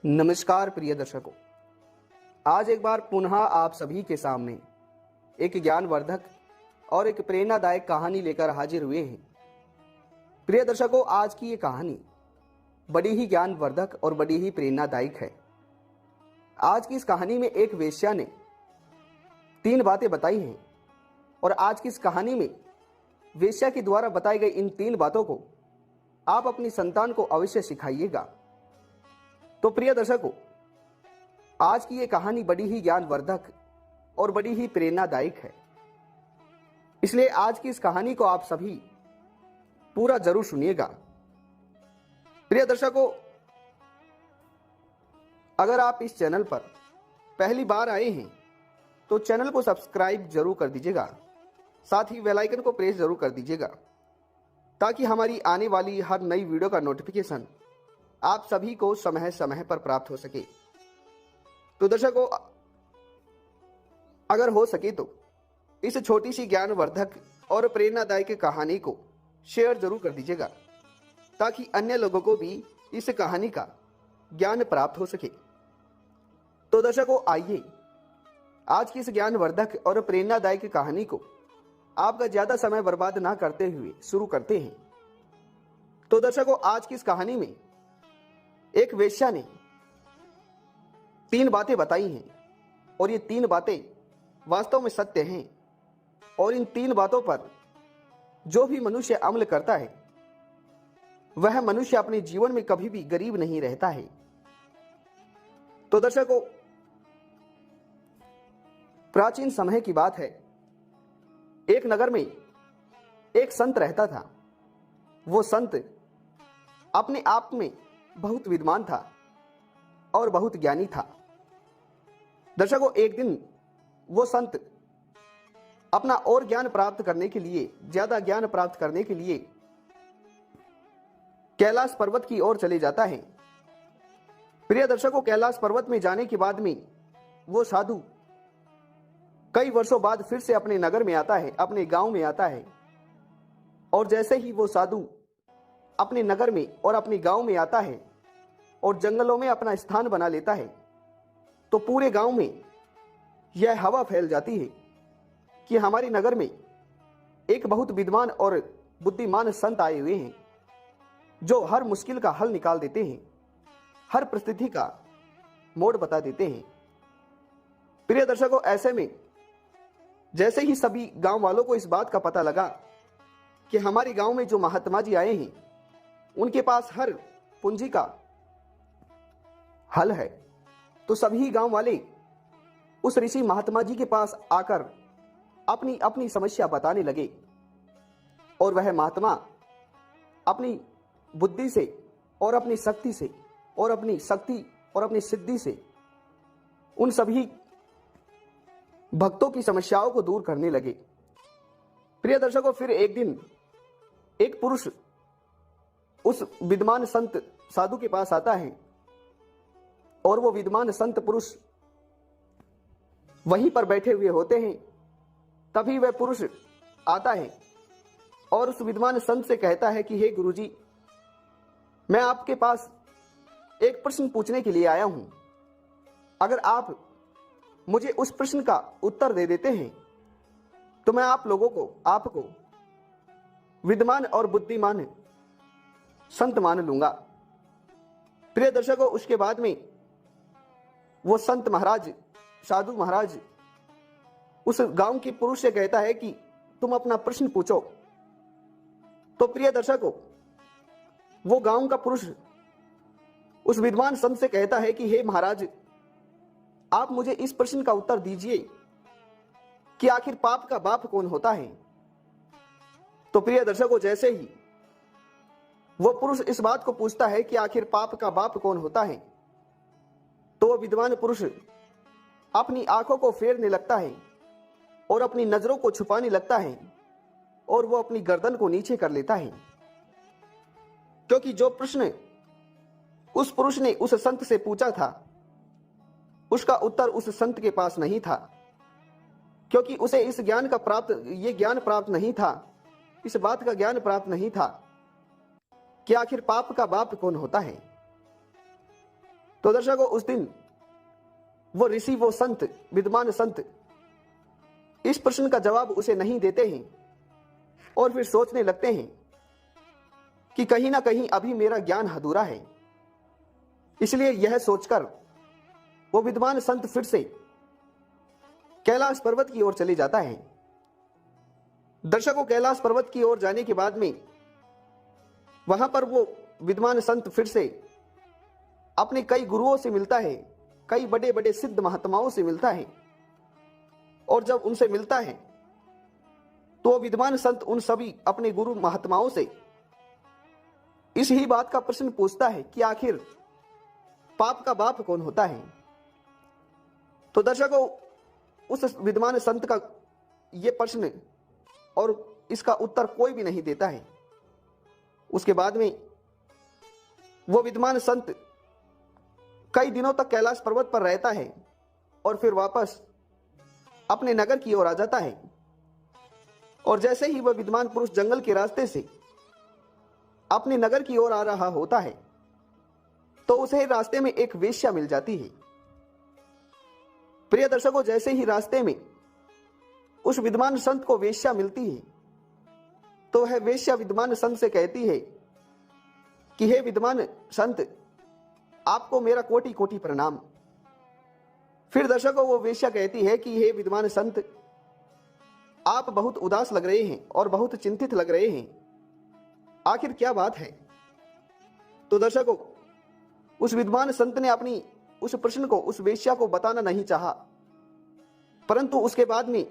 नमस्कार प्रिय दर्शकों, आज एक बार पुनः आप सभी के सामने एक ज्ञानवर्धक और एक प्रेरणादायक कहानी लेकर हाजिर हुए हैं। प्रिय दर्शकों, आज की ये कहानी बड़ी ही ज्ञानवर्धक और बड़ी ही प्रेरणादायक है। आज की इस कहानी में एक वेश्या ने 3 बातें बताई हैं और आज की इस कहानी में वेश्या के द्वारा बताई गई इन 3 बातों को आप अपनी संतान को अवश्य सिखाइएगा। तो प्रिय दर्शकों, आज की ये कहानी बड़ी ही ज्ञानवर्धक और बड़ी ही प्रेरणादायक है, इसलिए आज की इस कहानी को आप सभी पूरा जरूर सुनिएगा। प्रिय दर्शकों, अगर आप इस चैनल पर पहली बार आए हैं तो चैनल को सब्सक्राइब जरूर कर दीजिएगा, साथ ही बेल आइकन को प्रेस जरूर कर दीजिएगा ताकि हमारी आने वाली हर नई वीडियो का नोटिफिकेशन आप सभी को समय समय पर प्राप्त हो सके। तो दर्शकों, अगर हो सके तो इस छोटी सी ज्ञानवर्धक और प्रेरणादायक कहानी को शेयर जरूर कर दीजिएगा ताकि अन्य लोगों को भी इस कहानी का ज्ञान प्राप्त हो सके। तो दर्शकों, आइए आज की इस ज्ञानवर्धक और प्रेरणादायक कहानी को आपका ज्यादा समय बर्बाद ना करते हुए शुरू करते हैं। तो दर्शकों, आज की इस कहानी में एक वेश्या ने 3 बातें बताई हैं और ये 3 बातें वास्तव में सत्य हैं और इन 3 बातों पर जो भी मनुष्य अमल करता है वह मनुष्य अपने जीवन में कभी भी गरीब नहीं रहता है। तो दर्शकों, प्राचीन समय की बात है। एक नगर में एक संत रहता था। वो संत अपने आप में बहुत विद्वान था और बहुत ज्ञानी था। दर्शकों, एक दिन वो संत अपना और ज्ञान प्राप्त करने के लिए, ज्यादा ज्ञान प्राप्त करने के लिए कैलाश पर्वत की ओर चले जाता है। प्रिय दर्शकों, कैलाश पर्वत में जाने के बाद में वो साधु कई वर्षों बाद फिर से अपने नगर में आता है, अपने गांव में आता है। और जैसे ही वो साधु अपने नगर में और अपने गांव में आता है और जंगलों में अपना स्थान बना लेता है तो पूरे गांव में यह हवा फैल जाती है कि हमारे नगर में एक बहुत विद्वान और बुद्धिमान संत आए हुए हैं जो हर मुश्किल का हल निकाल देते हैं, हर परिस्थिति का मोड़ बता देते हैं। प्रिय दर्शकों, ऐसे में जैसे ही सभी गांव वालों को इस बात का पता लगा कि हमारे गांव में जो महात्मा जी आए हैं उनके पास हर पूंजी का हल है, तो सभी गांव वाले उस ऋषि महात्मा जी के पास आकर अपनी अपनी समस्या बताने लगे। और वह महात्मा अपनी बुद्धि से और अपनी शक्ति से और अपनी सिद्धि से उन सभी भक्तों की समस्याओं को दूर करने लगे। प्रिय दर्शकों, फिर एक दिन एक पुरुष उस विद्वान संत साधु के पास आता है और वो विद्वान संत पुरुष वहीं पर बैठे हुए होते हैं। तभी वह पुरुष आता है और उस विद्वान संत से कहता है कि हे गुरुजी, मैं आपके पास एक प्रश्न पूछने के लिए आया हूं। अगर आप मुझे उस प्रश्न का उत्तर दे देते हैं तो मैं आपको विद्वान और बुद्धिमान संत मान लूंगा। प्रिय दर्शकों, उसके बाद में वो संत महाराज, साधु महाराज उस गांव के पुरुष से कहता है कि तुम अपना प्रश्न पूछो। तो प्रिय दर्शकों, वो गांव का पुरुष उस विद्वान संत से कहता है कि हे महाराज, आप मुझे इस प्रश्न का उत्तर दीजिए कि आखिर पाप का बाप कौन होता है। तो प्रिय दर्शकों, जैसे ही वो पुरुष इस बात को पूछता है कि आखिर पाप का बाप कौन होता है तो वह विद्वान पुरुष अपनी आंखों को फेरने लगता है और अपनी नजरों को छुपाने लगता है और वो अपनी गर्दन को नीचे कर लेता है, क्योंकि जो प्रश्न उस पुरुष ने उस संत से पूछा था उसका उत्तर उस संत के पास नहीं था, क्योंकि उसे इस ज्ञान प्राप्त नहीं था, इस बात का ज्ञान प्राप्त नहीं था कि आखिर पाप का बाप कौन होता है। तो दर्शकों, उस दिन वो ऋषि, वो संत, विद्वान संत इस प्रश्न का जवाब उसे नहीं देते हैं और फिर सोचने लगते हैं कि कहीं ना कहीं अभी मेरा ज्ञान अधूरा है। इसलिए यह सोचकर वो विद्वान संत फिर से कैलाश पर्वत की ओर चले जाता है। दर्शकों, कैलाश पर्वत की ओर जाने के बाद में वहां पर वो विद्वान संत फिर से अपने कई गुरुओं से मिलता है, कई बड़े बड़े सिद्ध महात्माओं से मिलता है। और जब उनसे मिलता है तो विद्वान संत उन सभी अपने गुरु महात्माओं से इस ही बात का प्रश्न पूछता है कि आखिर पाप का बाप कौन होता है। तो दर्शकों, उस विद्वान संत का यह प्रश्न और इसका उत्तर कोई भी नहीं देता है। उसके बाद में वो विद्वान संत कई दिनों तक कैलाश पर्वत पर रहता है और फिर वापस अपने नगर की ओर आ जाता है। और जैसे ही वह विद्वान पुरुष जंगल के रास्ते से अपने नगर की ओर आ रहा होता है तो उसे रास्ते में एक वेश्या मिल जाती है। प्रिय दर्शकों, जैसे ही रास्ते में उस विद्वान संत को वेश्या मिलती है तो वह वेश्या विद्वान संत से कहती है कि हे विद्वान संत, आपको मेरा कोटि कोटि प्रणाम। फिर दर्शकों, वो वेश्या कहती है कि हे विद्वान संत, आप बहुत उदास लग रहे हैं और बहुत चिंतित लग रहे हैं, आखिर क्या बात है। तो दर्शकों, उस विद्वान संत ने अपनी उस प्रश्न को उस वेश्या को बताना नहीं चाहा, परंतु उसके बाद में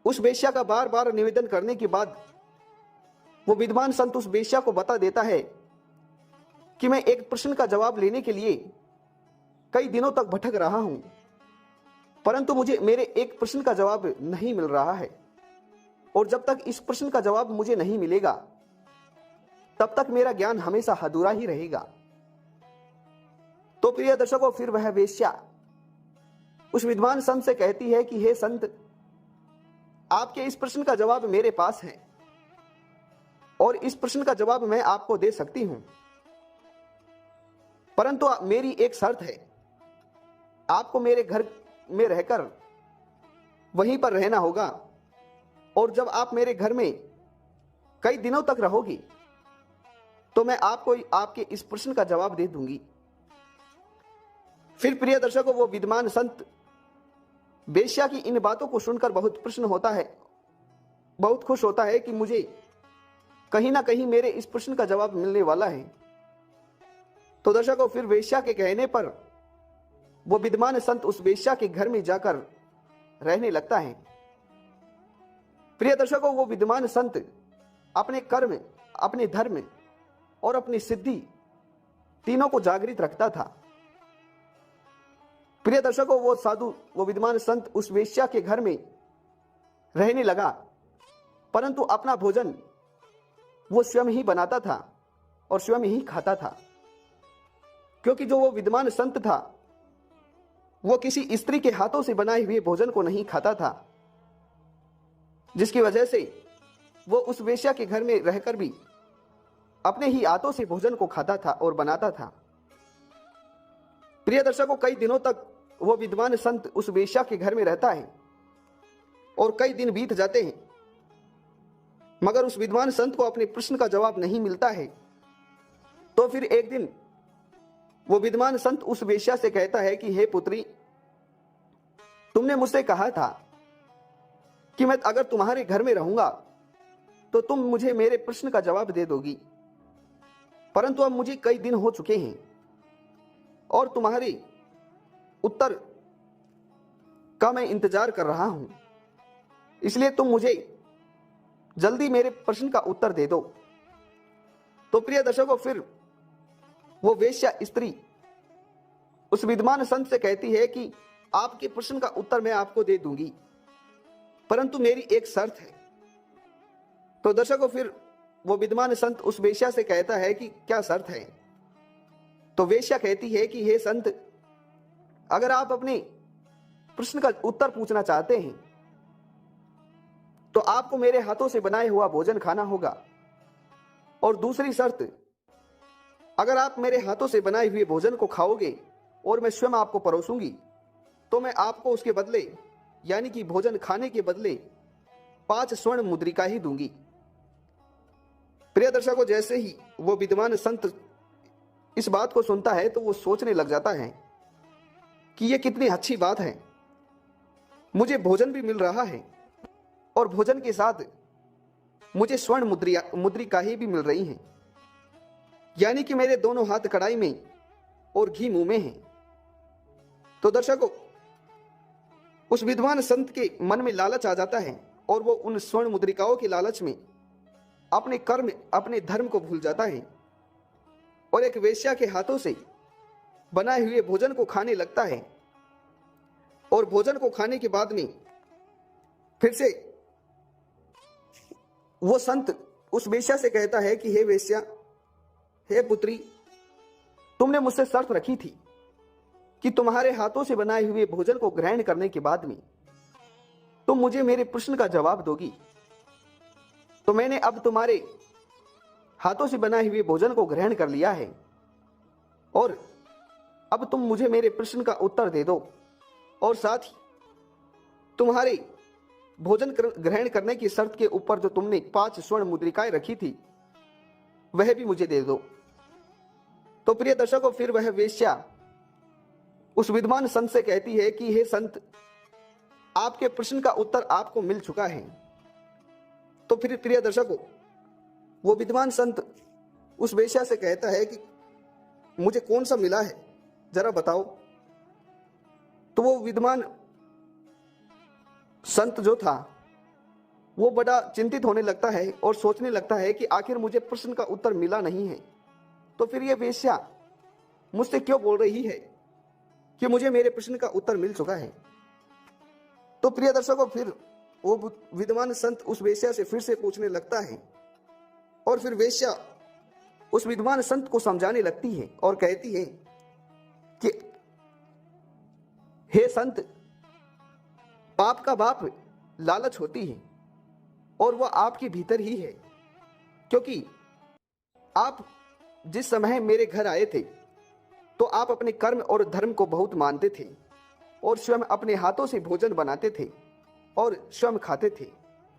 उस वेश्या का बार बार निवेदन करने के बाद वो विद्वान संत उस वेश्या को बता देता है कि मैं एक प्रश्न का जवाब लेने के लिए कई दिनों तक भटक रहा हूं, परंतु मुझे मेरे एक प्रश्न का जवाब नहीं मिल रहा है और जब तक इस प्रश्न का जवाब मुझे नहीं मिलेगा तब तक मेरा ज्ञान हमेशा अधूरा ही रहेगा। तो प्रिय दर्शकों, फिर वह वेश्या उस विद्वान संत से कहती है कि हे संत, आपके इस प्रश्न का जवाब मेरे पास है और इस प्रश्न का जवाब मैं आपको दे सकती हूं, परंतु मेरी एक शर्त है, आपको मेरे घर में रहकर वहीं पर रहना होगा और जब आप मेरे घर में कई दिनों तक रहोगी तो मैं आपको आपके इस प्रश्न का जवाब दे दूंगी। फिर प्रिय दर्शकों, वो विद्वान संत वेश्या की इन बातों को सुनकर बहुत प्रसन्न होता है, बहुत खुश होता है कि मुझे कहीं ना कहीं मेरे इस प्रश्न का जवाब मिलने वाला है। तो दर्शकों, फिर वेश्या के कहने पर वो विद्वान संत उस वेश्या के घर में जाकर रहने लगता है। प्रिय दर्शकों, वो विद्वान संत अपने कर्म, अपने धर्म और अपनी सिद्धि तीनों को जागृत रखता था। प्रिय दर्शकों, वो साधु, वो विद्वान संत उस वेश्या के घर में रहने लगा, परंतु अपना भोजन वो स्वयं ही बनाता था और स्वयं ही खाता था, क्योंकि जो वो विद्वान संत था वो किसी स्त्री के हाथों से बनाए हुए भोजन को नहीं खाता था, जिसकी वजह से वो उस वेश्या के घर में रहकर भी अपने ही हाथों से भोजन को खाता था और बनाता था। प्रिय दर्शकों, कई दिनों तक वो विद्वान संत उस वेश्या के घर में रहता है और कई दिन बीत जाते हैं, मगर उस विद्वान संत को अपने प्रश्न का जवाब नहीं मिलता है। तो फिर एक दिन वो विद्वान संत उस वेश्या से कहता है कि हे पुत्री, तुमने मुझसे कहा था कि मैं अगर तुम्हारे घर में रहूंगा तो तुम मुझे मेरे प्रश्न का जवाब दे दोगी, परंतु अब मुझे कई दिन हो चुके हैं और तुम्हारे उत्तर का मैं इंतजार कर रहा हूं, इसलिए तुम मुझे जल्दी मेरे प्रश्न का उत्तर दे दो। तो प्रिय दर्शकों, फिर वो वेश्या स्त्री उस विद्वान संत से कहती है कि आपके प्रश्न का उत्तर मैं आपको दे दूंगी, परंतु मेरी एक शर्त है। तो दर्शकों, फिर वो विद्वान संत उस वेश्या से कहता है कि क्या शर्त है। तो वेश्या कहती है कि हे संत, अगर आप अपने प्रश्न का उत्तर पूछना चाहते हैं तो आपको मेरे हाथों से बनाए हुआ भोजन खाना होगा, और दूसरी शर्त, अगर आप मेरे हाथों से बनाए हुए भोजन को खाओगे और मैं स्वयं आपको परोसूंगी, तो मैं आपको उसके बदले, यानी कि भोजन खाने के बदले 5 स्वर्ण मुद्रिका ही दूंगी। प्रिय दर्शकों, जैसे ही वो विद्वान संत इस बात को सुनता है तो वो सोचने लग जाता है कि ये कितनी अच्छी बात है, मुझे भोजन भी मिल रहा है और भोजन के साथ मुझे स्वर्ण मुद्रिका ही भी मिल रही हैं, यानी कि मेरे दोनों हाथ कढ़ाई में और घी मुंह में है। तो दर्शकों, उस विद्वान संत के मन में लालच आ जाता है और वो उन स्वर्ण मुद्रिकाओं के लालच में अपने कर्म, अपने धर्म को भूल जाता है और एक वेश्या के हाथों से बनाए हुए भोजन को खाने लगता है। और भोजन को खाने के बाद में फिर से वो संत उस वेश्या से कहता है कि हे वेश्या, हे पुत्री, तुमने मुझसे शर्त रखी थी कि तुम्हारे हाथों से बनाए हुए भोजन को ग्रहण करने के बाद में तुम मुझे मेरे प्रश्न का जवाब दोगी। तो मैंने अब तुम्हारे हाथों से बनाए हुए भोजन को ग्रहण कर लिया है और अब तुम मुझे मेरे प्रश्न का उत्तर दे दो और साथ ही तुम्हारे भोजन ग्रहण करने की शर्त के ऊपर जो तुमने 5 स्वर्ण मुद्रिकाएं रखी थी वह भी मुझे दे दो। तो प्रिय दर्शकों, फिर वह वेश्या उस विद्वान संत से कहती है कि हे संत, आपके प्रश्न का उत्तर आपको मिल चुका है। तो फिर प्रिय दर्शकों, वो विद्वान संत उस वेश्या से कहता है कि मुझे कौन सा मिला है, जरा बताओ। तो वो विद्वान संत जो था वो बड़ा चिंतित होने लगता है और सोचने लगता है कि आखिर मुझे प्रश्न का उत्तर मिला नहीं है, तो फिर ये वेश्या मुझसे क्यों बोल रही है कि मुझे मेरे प्रश्न का उत्तर मिल चुका है। तो प्रिय दर्शकों, फिर वो विद्वान संत उस वेश्या से फिर से पूछने लगता है और फिर वेश्या उस विद्वान संत को समझाने लगती है और कहती है कि हे संत, पाप का बाप लालच होती है और वह आपके भीतर ही है, क्योंकि आप जिस समय मेरे घर आए थे तो आप अपने कर्म और धर्म को बहुत मानते थे और स्वयं अपने हाथों से भोजन बनाते थे और स्वयं खाते थे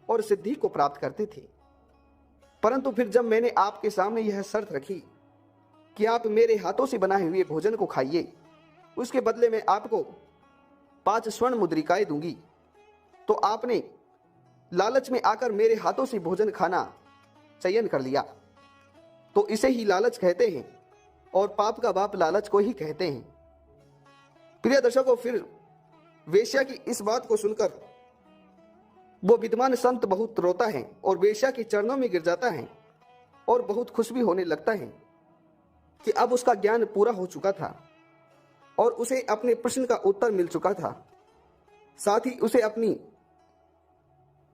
और सिद्धि को प्राप्त करते थे। परंतु फिर जब मैंने आपके सामने यह शर्त रखी कि आप मेरे हाथों से बनाए हुए भोजन को खाइए, उसके बदले में आपको 5 स्वर्ण मुद्रिकाएं दूंगी, तो आपने लालच में आकर मेरे हाथों से भोजन खाना चयन कर लिया। तो इसे ही लालच कहते हैं और पाप का बाप लालच को ही कहते हैं। प्रिय दर्शकों, फिर वेश्या की इस बात को सुनकर वो विद्वान संत बहुत रोता है और वेश्या के चरणों में गिर जाता है और बहुत खुश भी होने लगता है कि अब उसका ज्ञान पूरा हो चुका था और उसे अपने प्रश्न का उत्तर मिल चुका था, साथ ही उसे अपनी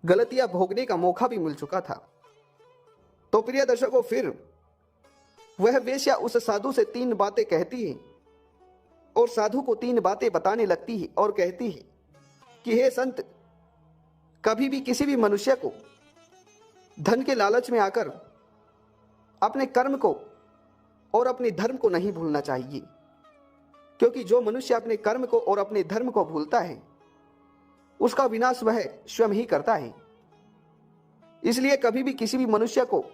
गलतियां भोगने का मौका भी मिल चुका था। तो प्रिय दर्शकों, फिर वह वेश्या उस साधु से 3 बातें कहती है और साधु को 3 बातें बताने लगती है और कहती है कि हे संत, कभी भी किसी भी मनुष्य को धन के लालच में आकर अपने कर्म को और अपने धर्म को नहीं भूलना चाहिए, क्योंकि जो मनुष्य अपने कर्म को और अपने धर्म को भूलता है उसका विनाश वह स्वयं ही करता है। इसलिए कभी भी किसी भी मनुष्य को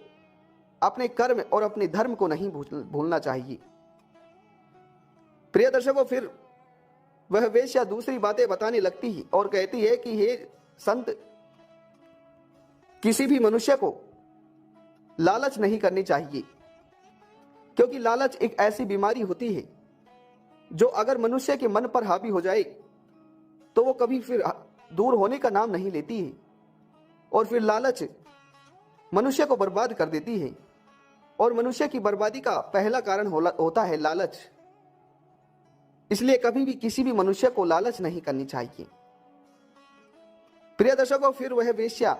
अपने कर्म और अपने धर्म को नहीं भूलना चाहिए। प्रिय दर्शकों, फिर वह वेश्या दूसरी बातें बताने लगती है और कहती है कि हे संत, किसी भी मनुष्य को लालच नहीं करनी चाहिए, क्योंकि लालच एक ऐसी बीमारी होती है जो अगर मनुष्य के मन पर हावी हो जाए तो वो कभी फिर दूर होने का नाम नहीं लेती है और फिर लालच मनुष्य को बर्बाद कर देती है और मनुष्य की बर्बादी का पहला कारण होता है लालच। इसलिए कभी भी किसी भी मनुष्य को लालच नहीं करनी चाहिए। प्रिय दर्शकों, फिर वह वेश्या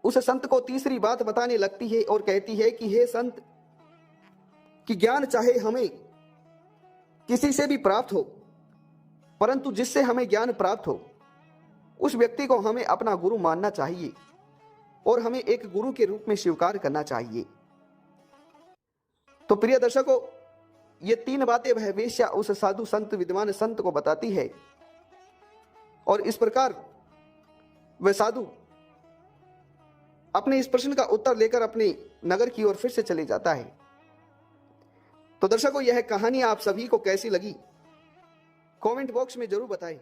उस संत को तीसरी बात बताने लगती है और कहती है कि हे संत, कि ज्ञान चाहे हमें किसी से भी प्राप्त हो, परंतु जिससे हमें ज्ञान प्राप्त हो उस व्यक्ति को हमें अपना गुरु मानना चाहिए और हमें एक गुरु के रूप में स्वीकार करना चाहिए। तो प्रिय दर्शकों, ये तीन बातें वह वेश्या उस साधु संत विद्वान संत को बताती है और इस प्रकार वह साधु अपने इस प्रश्न का उत्तर लेकर अपने नगर की ओर फिर से चले जाता है। तो दर्शकों, यह कहानी आप सभी को कैसी लगी कमेंट बॉक्स में जरूर बताएं।